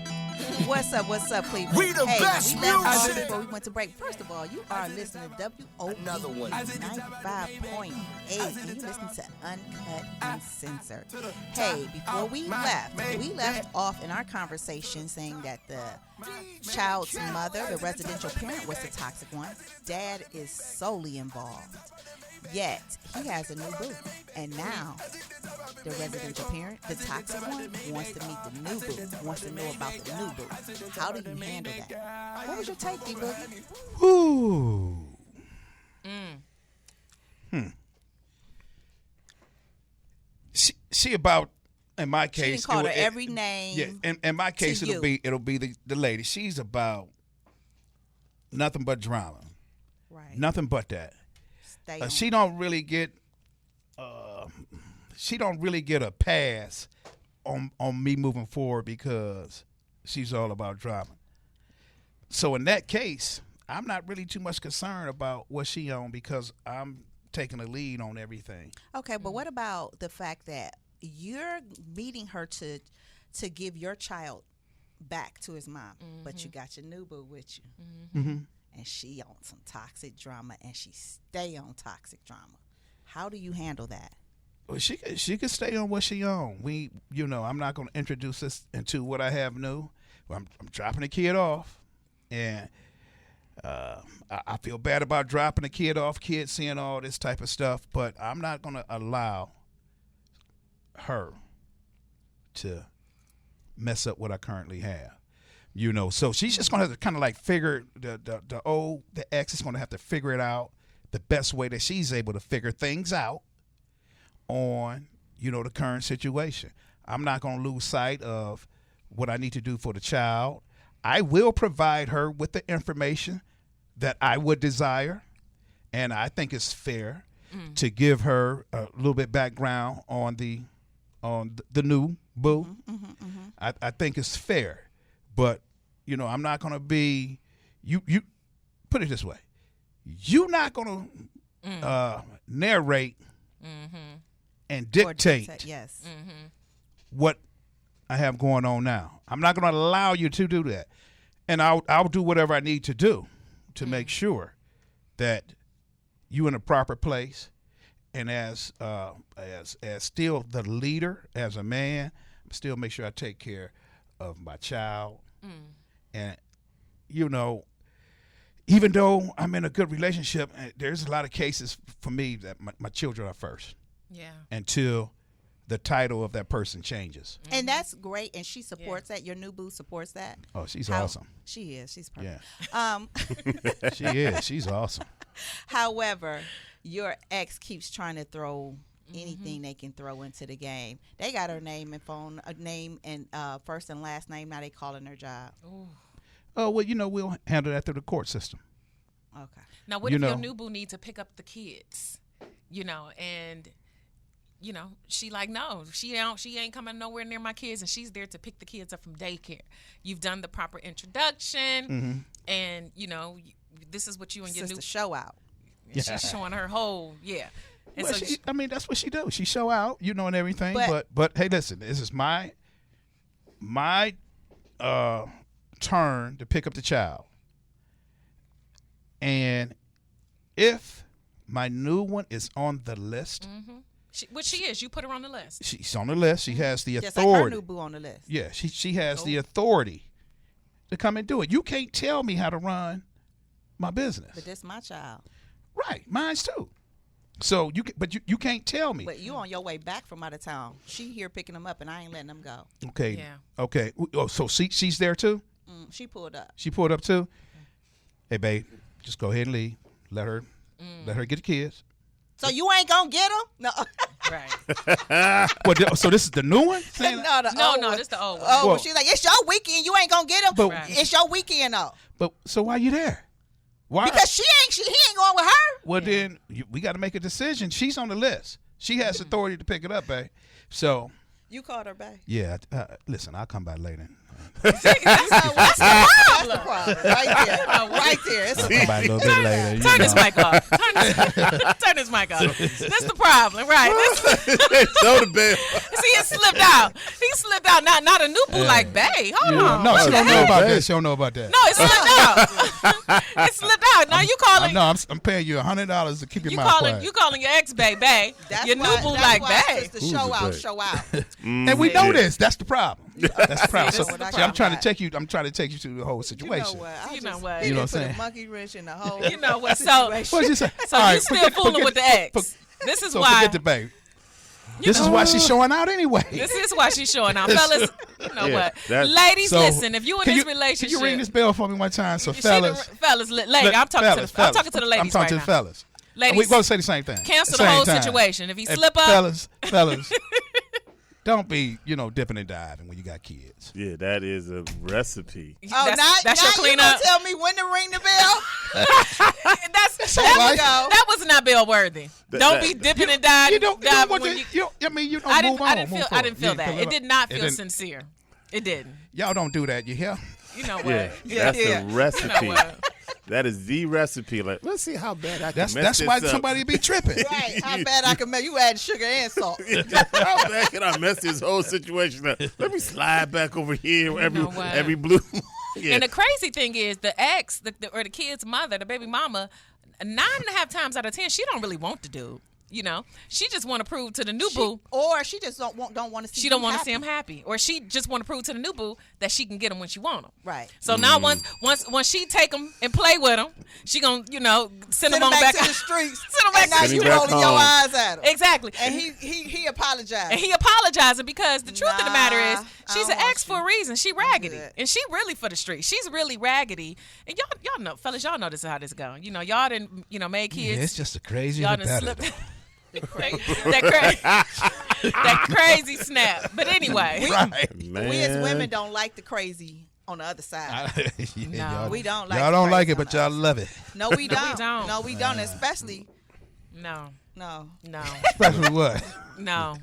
What's up, Cleveland? We the best we left off music. before we went to break. First of all, you are listening to WOB 95.8, and you listening to Uncut Uncensored. Hey, before we left off in our conversation saying that the child's mother, the residential parent, was the toxic one. Dad is solely involved. Yet, he has a new boo. And now, the residential parent, the toxic one, wants to meet the new boo, wants to know about the new boo. How do you handle that? What was your take, D-Boogie? Ooh. See about, in my She case, didn't call her it- every name. Yeah, in my case, to it'll be the lady. She's about nothing but drama, Right. nothing but that. Stay on. She don't really get a pass on me moving forward because she's all about drama. So in that case, I'm not really too much concerned about what she on because I'm taking a lead on everything. Okay, but what about the fact that you're meeting her to give your child back to his mom, but you got your new boo with you, and she on some toxic drama, and she stay on toxic drama. How do you handle that? Well, she could stay on what she on. I'm not going to introduce this into what I have new. I'm dropping the kid off, and I feel bad about dropping the kid off, kids seeing all this type of stuff, but I'm not going to allow her to mess up what I currently have. So she's just going to have to kind of like figure the ex is going to have to figure it out the best way that she's able to figure things out on, the current situation. I'm not going to lose sight of what I need to do for the child. I will provide her with the information that I would desire, and I think it's fair to give her a little bit background on the new boo. I think it's fair, but I'm not going to be you. Put it this way: you're not going to narrate and Or dictate yes. what I have going on now. I'm not going to allow you to do that, and I'll do whatever I need to do to make sure that you in a proper place. And as still the leader, as a man, still make sure I take care of my child. And even though I'm in a good relationship, there's a lot of cases for me that my children are first. Yeah. Until the title of that person changes. And that's great, and she supports that. Your new boo supports that. Oh, she's How- awesome. She is. She's perfect. Yeah. She is. She's awesome. However, your ex keeps trying to throw anything they can throw into the game. They got her name and phone, name and first and last name. Now they calling her job. Oh, well, we'll handle that through the court system. Okay. Now, what if your new boo need to pick up the kids? And she like, no, she ain't coming nowhere near my kids, and she's there to pick the kids up from daycare. You've done the proper introduction, and this is what you and your Sister show out. and she's showing her whole And Well, so that's what she do. She show out, and everything. But- But hey, listen, this is my turn to pick up the child, and if my new one is on the list, she is. You put her on the list. she's on the list. She has the Just like her authority. new boo on the list. Yeah, she has the authority to come and do it. You can't tell me how to run my business. But this my child. Right, mine's too. So you can't tell me. But you on your way back from out of town. She here picking them up, and I ain't letting them go. Okay. Yeah. Okay. Oh, so she's there too? She pulled up. She pulled up too? Hey, babe, just go ahead and leave. Let her get the kids. So you ain't gonna get them? No. Right. So this is the new one? Saying- no, the No, old no, one. this the old one. Oh, Well- well, she's like, it's your weekend. You ain't gonna get them. But- Right. It's your weekend though. But so why you there? Why? Because he ain't going with her. Well, then we got to make a decision. She's on the list. She has authority to pick it up, babe. So You called her back. yeah, listen, I'll come by later. That's the problem. Right there. Right there. It's I'll come by a little bit later. you Turn this know. mic off. Turn this mic off. That's the problem, right? Throw the bell. See, it slipped out. He slipped out. Not a new boo like Bae. Hold on. No, she What don't the know heck? about that. She don't know about that. No, it slipped out. It slipped out. Now you calling. No, I'm paying you $100 to keep your You mouth quiet. calling your ex Bae. That's Your new why- boo that's like why Bae. Sister show out, Bae? show out. And we know Yeah. this. That's the problem. That's the problem. See, So, this is the see, I'm trying to problem. take you. I'm trying to take you through the whole You know situation. what? You know what? You know what I'm Put a saying? monkey wrench in the whole. You know what? So What'd you say? So All you right, still fooling with the ex. This is So why. forget the babe. This is why she's showing out anyway. This is why she's showing out, fellas. You know Yeah, what, that- ladies? So, Listen, if you in can this you- relationship, Can you ring this bell for me one time? So she fellas. fellas, lady, I'm talking to the ladies I'm talking right to the now. fellas. Ladies, We both say the same thing. cancel Same the whole time. situation. If he Hey, slip up, fellas, don't be, dipping and diving when you got kids. Yeah, that is a recipe. Oh, that's your you cleanup. gonna tell me when to ring the bell? right. That was not bill worthy. Don't be dipping and diving. You don't want when to. you- You don't I move on. didn't move feel. I forward. didn't feel You that. feel It did not feel didn't- sincere. It didn't. Y'all don't do that. You hear? You know what? Yeah, that's yeah. a recipe. You know what? That is the recipe. Like, let's see how bad I can That's mess this why up. somebody be tripping. Right. How bad I can make you add sugar and salt. How bad can I mess this whole situation up? Let me slide back over here. know what? Every blue. Yeah. And the crazy thing is, the ex, or the kid's mother, the baby mama, 9.5 times out of 10, she don't really want the dude. She just want to prove to the new boo. Or she just don't want to see. She don't want to see him happy, or she just want to prove to the new boo that she can get him when she want him. Right. So now once she take him and play with him, she gonna send him on back back to the streets. Send him back And now to the you Send him back rolling your home. eyes at him. Exactly. And he apologized. And he apologizing because the truth of the matter is Nah, she's I an don't ex want for a reason. She raggedy. good. And she really for the street. She's really raggedy. And y'all know, fellas, y'all know this is how this go. Y'all didn't, made kids. Yeah, it's just the crazy y'all and the done better. slipped that crazy snap. But anyway. Right. Man. We as women don't like the crazy on the other side. Yeah, y'all- We don't like Y'all the don't like crazy it, but y'all love it. No, we don't. don't. No, we don't. Especially No. no. Especially what? No.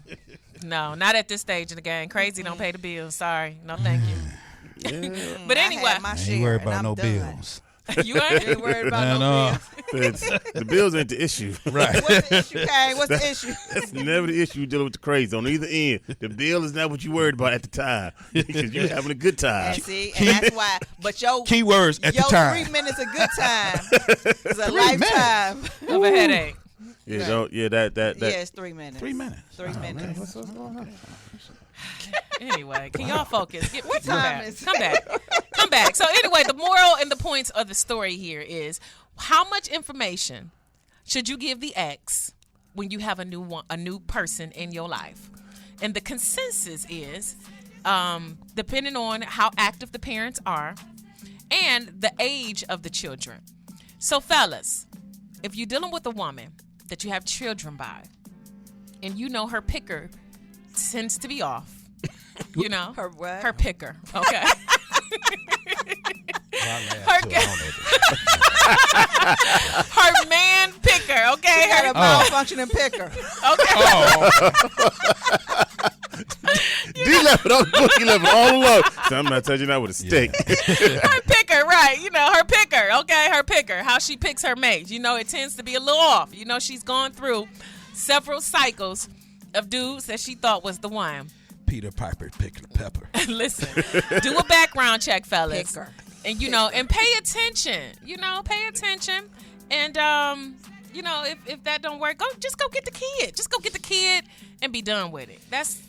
Not at this stage of the game. Crazy don't pay the bills. Sorry. No, thank you. But I anyway, had my I share, ain't worried and about I'm no done. bills. you ain't. Ain't worried about Man, no bills. The bills ain't the issue. Right. What's the issue, Kane? What's the issue? That's never the issue dealing with the crazy. On either end, the bill is not what you worried about at the time because you're having a good time. And see, and that's why. But your Keywords at the your time. 3 minutes a good time. It's a lifetime. Of a headache. Yeah, don't, yeah, that. Yeah, it's 3 minutes. 3 minutes. 3 minutes. Anyway, can y'all focus? Come time back. is it? Come back. So anyway, the moral and the points of the story here is how much information should you give the ex when you have a new person in your life? And the consensus is, depending on how active the parents are and the age of the children. So fellas, if you're dealing with a woman that you have children by, and you know her picker tends to be off, you know, Her what? her picker, okay. Her man picker, okay. Got Her, a malfunctioning picker. okay. D left it on the book. He left it all alone. So I'm not touching that with a stick. Her picker, right? You know, her picker, okay. Her picker, how she picks her mate. You know, it tends to be a little off. You know, she's gone through several cycles of dudes that she thought was the one. Peter Piper picked the pepper. Listen, do a background check, fellas. Picker. And, you know, and pay attention. You know, pay attention. And, you know, if that don't work, just go get the kid. Just go get the kid and be done with it. That's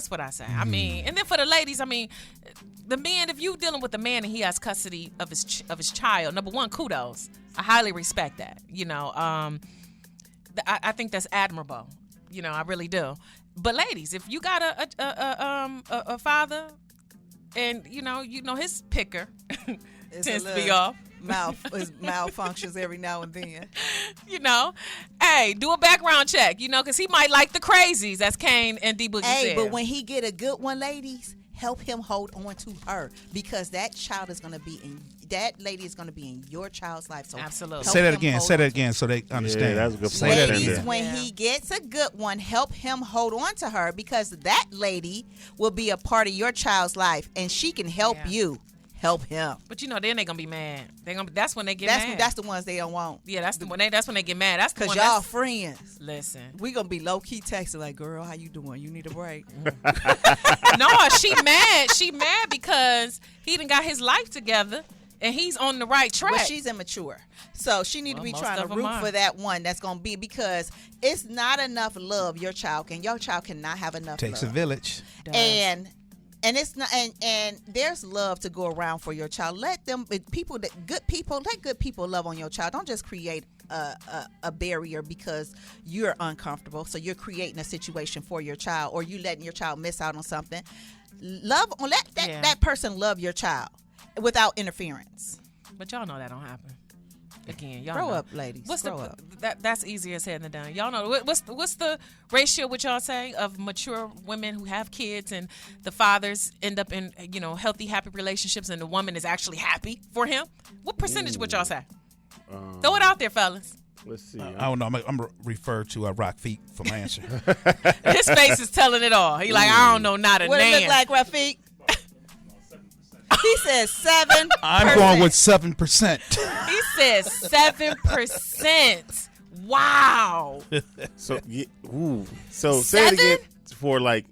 what I say. I mean, and then for the ladies, I mean, the man, if you dealing with a man and he has custody of his child, number one, kudos. I highly respect that. You know, I think that's admirable. You know, I really do. But ladies, if you got a father, and you know his picker tends to be off. Malfunctions every now and then. You know, hey, do a background check. You know, because he might like the crazies, as Kane and D Boogie said. But when he get a good one, ladies, help him hold on to her, because that child is going to be that lady is going to be in your child's life. So absolutely. Say that again. Say that again so they understand. Yeah, that's a good Say point. that Ladies, again. when he gets a good one, help him hold on to her, because that lady will be a part of your child's life, and she can help you help him. But you know, then they're gonna be mad. That's when they get mad. That's the ones they don't want. Yeah, that's when they get mad. That's the Because one. y'all friends. Listen, We gonna be low key texting like, girl, how you doing? You need a break. no, she mad. She mad because he done got his life together and he's on the right track. Well, she's immature, so she need to be most trying to of 'em root are. for that one that's gonna be, because it's not enough love your child cannot have enough Takes a love. village. And it's not, and there's love to go around for your child. Let good people love on your child. Don't just create a barrier because you're uncomfortable. So you're creating a situation for your child, or you letting your child miss out on something. Let that person love your child without interference. But y'all know that don't happen. Again, y'all Grow know. up, ladies. Grow up. That's easier said than done. Y'all know what's the ratio, what y'all say, of mature women who have kids and the fathers end up in healthy, happy relationships, and the woman is actually happy for him? What percentage would y'all say? Throw it out there, fellas. Let's see. I don't know. I'm referred to Rock Feet for my answer. His face is telling it all. He like, I don't know, not a What it nan. look like, Rafiq? He says 7%. I'm going with 7%. He says 7%. Wow. So say it again for like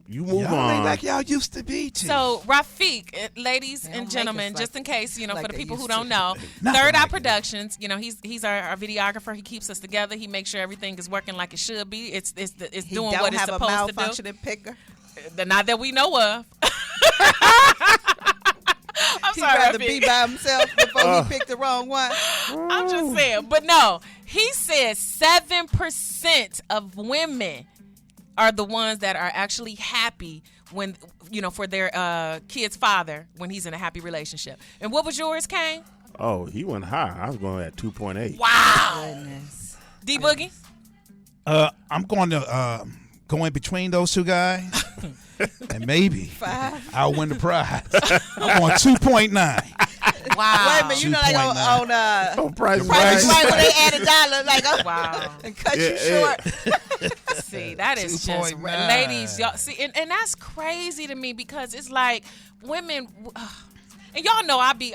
you move Y'all on. ain't like y'all used to be. Too. So Rafiq, ladies They and don't gentlemen, make us just like- in case, like for the they people who used don't to. know, Nothing Third Eye like that. Productions, he's our videographer. He keeps us together. He makes sure everything is working like it should be. It's He doing don't what it's have a supposed to do. malfunctioning picker. Not that we know of. I'm He'd sorry, rather Rafiq. be by himself before he picked the wrong one. I'm just saying. But no, he says 7% of women are the ones that are actually happy when, for their kid's father when he's in a happy relationship. And what was yours, Kane? Oh, he went high. I was going at 2.8. Wow. Goodness. D Boogie? I'm going to go in between those two guys, and maybe 5. I'll win the prize. I'm going 2.9. Wow. Wait a minute, you know, like 2.9. on Price Price is Right. Right when they add $1, like, Wow. and cut Yeah, you short. See, that is just 2.9. ladies, y'all see, and that's crazy to me because it's like women, and y'all know I be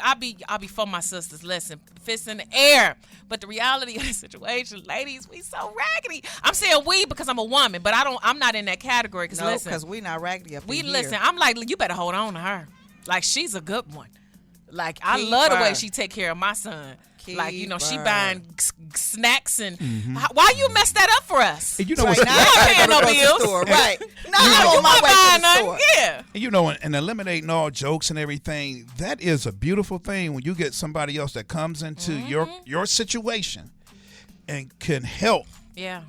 for my sisters. Listen, fists in the air. But the reality of the situation, ladies, we so raggedy. I'm saying we because I'm a woman, but I'm not in that category. Because No, listen, because we not raggedy up in here. listen. I'm like, you better hold on to her. Like she's a good one. Like I Keep love the way her. she take care of my son. Like she Keep her. buying snacks and why you mess that up for us? And you know Right what's now, I paying no gotta go to the bills. store. Right. No, You I'm on my not way buying to the nothing. store. Yeah. And and eliminating all jokes and everything, that is a beautiful thing when you get somebody else that comes into your situation and can help Yeah.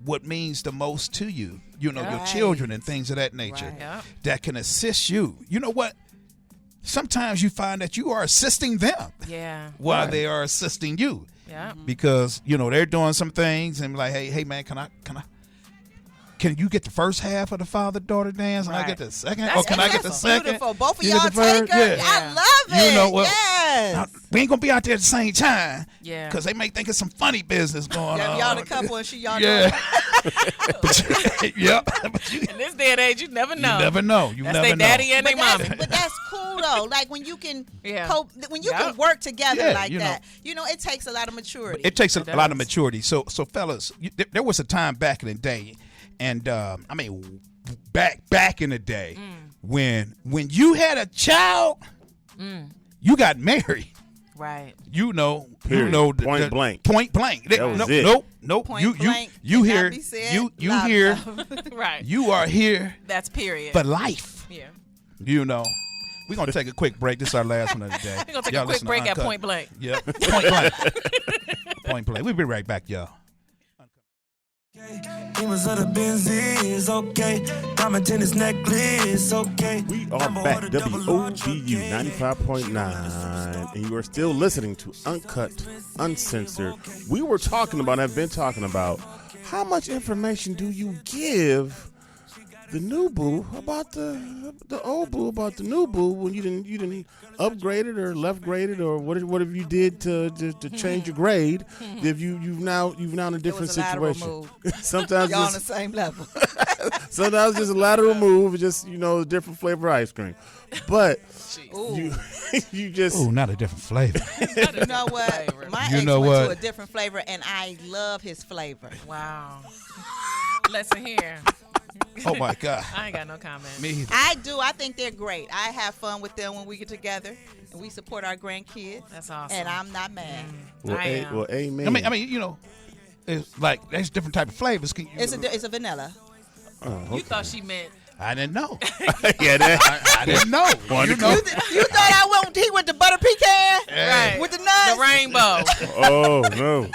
what means the most to you, your Right. children and things of that nature Right. Yeah. that can assist you. You know what? Sometimes you find that you are assisting them Yeah. while they are assisting you. Yeah. because they're doing some things and be like, hey man, can you get the first half of the father-daughter dance and I get the second? That's Or can I get the That's second? beautiful. Both of You y'all get the first? take her. Yeah. I love it. You know what? Yes. We ain't gonna be out there at the same time. Yeah. Because they may think it's some funny business going on. Y'all the couple and she y'all Yeah. the But you In this day and age, you never know. never know. You That's never their know. daddy and their mommy. But that's cool though. Like when you can Yeah. cope, when you Yeah. can work together Yeah, like you know. that. It takes a lot of maturity. It takes a It lot of does. maturity. So fellas, there was a time back in the day, and back in the day when you had a child, you got married. Right. Period. Point blank. Point blank. That was it. Nope. Point blank You cannot here? be said You loud here? enough. Right. You are here That's period. for life. yeah. We're gonna take a quick break. This is our last one of the day. We're gonna take Y'all a quick listen to break at Uncut. Point Blank. Yep. Point blank. Point blank. We'll be right back, y'all. Demons of the Benzies, okay. Diamond tennis necklace, okay. We are back, WOBU 95.9, and you are still listening to Uncut, Uncensored. We were talking about, I've been talking about, how much information do you give the new boo about the old boo about the new boo when you didn't upgrade it or left graded or whatever you did to change your grade? If you've now in a different was a lateral situation. move. Sometimes Y'all on just- the same level. Sometimes just a lateral move, just a different flavor ice cream. But you just Oh, not a different flavor. You know what? My You ex know went what? to a different flavor, and I love his flavor. Wow. Listen here. Oh my God. I ain't got no comment. Me either. I do. I think they're great. I have fun with them when we get together, and we support our grandkids. That's awesome. And I'm not mad. I am. amen. I mean, it's like there's different type of flavors. It's a vanilla. You thought she meant I didn't know. yeah, that. I didn't know. You know. You thought he went to butter pecan right with the nuts? the rainbow. Oh no.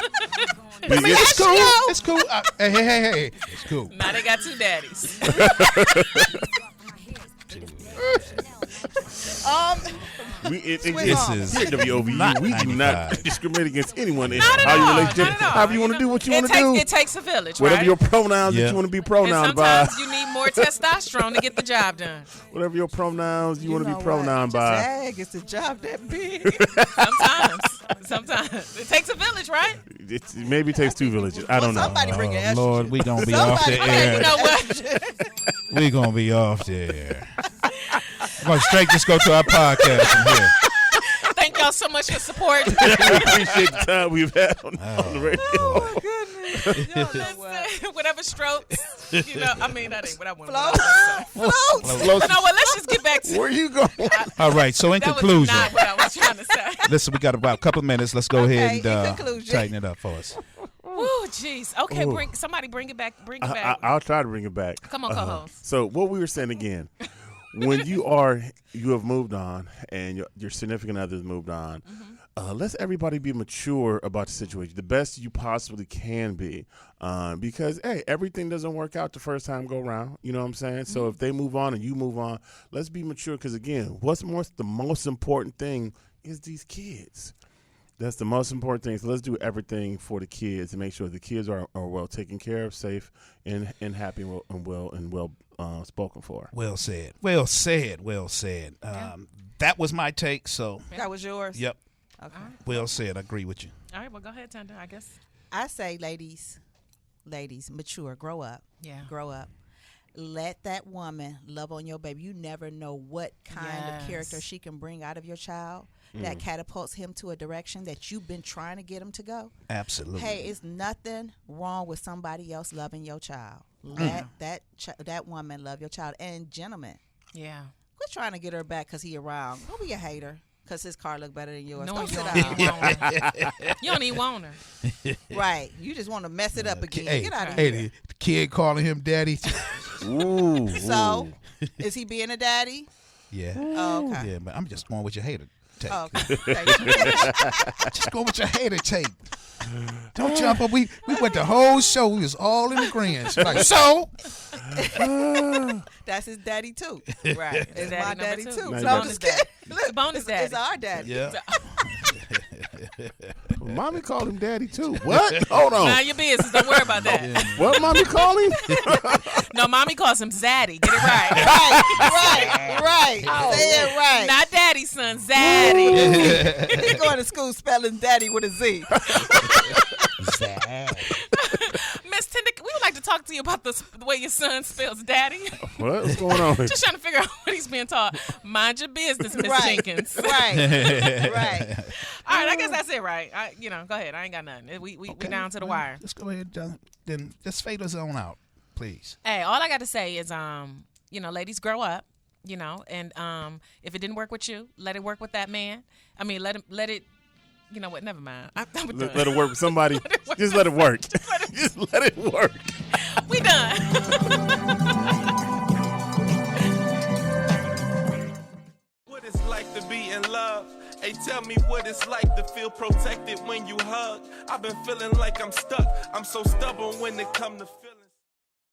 I mean, it's cool. It's cool. Hey. It's cool. Now they got two daddies. This on. is here at WOVU. Not We do 95. not discriminate against anyone in Not at how your all, relationship. not at all. However you want to do what you want to do. It takes a village, Whatever right? your pronouns Yeah. that you want to be and pronounced by. sometimes you need more testosterone to get the job done. Whatever your pronouns you want to know be what? pronounced by. Dang, it's a job that big. Sometimes it takes a village, right? It maybe takes two villages. I don't know. Somebody bring an Oh, Lord, estrogen. we gonna be off the Somebody- air. You know what? We gonna be off the air. We're gonna straight just go to our podcast from here. Thank y'all so much for support. We appreciate the time we've had on the radio. Listen, whatever strokes, I mean, that ain't what I want. Floats. You know what? Let's just get back to Where you going? All right. So in that. Was conclusion, not what I was trying to say. listen, we got about a couple of minutes. Let's go Okay, ahead in and conclusion. tighten it up for us. Woo, jeez. Okay, somebody bring it back. Bring it back. I'll try to bring it back. Come on, co-host. So what we were saying again, when you have moved on and your significant other's moved on, let's everybody be mature about the situation, the best you possibly can be, because hey, everything doesn't work out the first time go around. You know what I'm saying? So if they move on and you move on, let's be mature. Because again, the most important thing is these kids. That's the most important thing. So let's do everything for the kids and make sure the kids are well taken care of, safe, and happy and well spoken for. Well said. Well said. Well said. That was my take. So, That was yours? yep. Okay. Well said. I agree with you. All right, well, go ahead, Tender, I guess. I say, ladies, mature, grow up. Yeah. Grow up. Let that woman love on your baby. You never know what kind of character Yes. she can bring out of your child that catapults him to a direction that you've been trying to get him to go. Absolutely. Hey, it's nothing wrong with somebody else loving your child. Let that woman love your child. And gentlemen, Yeah. quit trying to get her back because he around. Don't be a hater because his car look better than yours. No, Don't you sit don't down. even want her. You don't even want her. Right. You just want to mess it up again. Hey, Get out of hey, here. the kid calling him daddy. Ooh. So, is he being a daddy? Yeah. Oh, okay. Yeah, but I'm just going with your hater take. Oh, okay. Thank you. Just go with your hater take. Don't jump up. We went the whole show. We was all in agreement. Like, so? That's his daddy too. Right. It's Daddy my number daddy two. too. Now So you I'm got- just kidding. It's a bonus daddy. It's our daddy. Yeah. Mommy called him daddy too. What? Hold on. Mind your business. Don't worry about that. What mommy call him? No, mommy calls him Zaddy. Get it right. Right. Say it right. Not daddy, son. Zaddy. He going to school spelling daddy with a Z. Miss Tinder, we would like to talk to you about the way your son spells daddy. What's going on here? Just trying to figure out what he's being taught. Mind your business, Miss Right. Jenkins. Right. All right, I guess that's it, right? Go ahead. I ain't got nothing. We down to the wire. Let's go ahead, then just fade us on out, please. Hey, all I got to say is, ladies, grow up. And if it didn't work with you, let it work with that man. I mean, let it. You know what? Never mind. Let it work with somebody. Just let it work. Just let it work. We done. What it's like to be in love. Hey, tell me what it's like to feel protected when you hug. I've been feeling like I'm stuck. I'm so stubborn when it come to feel.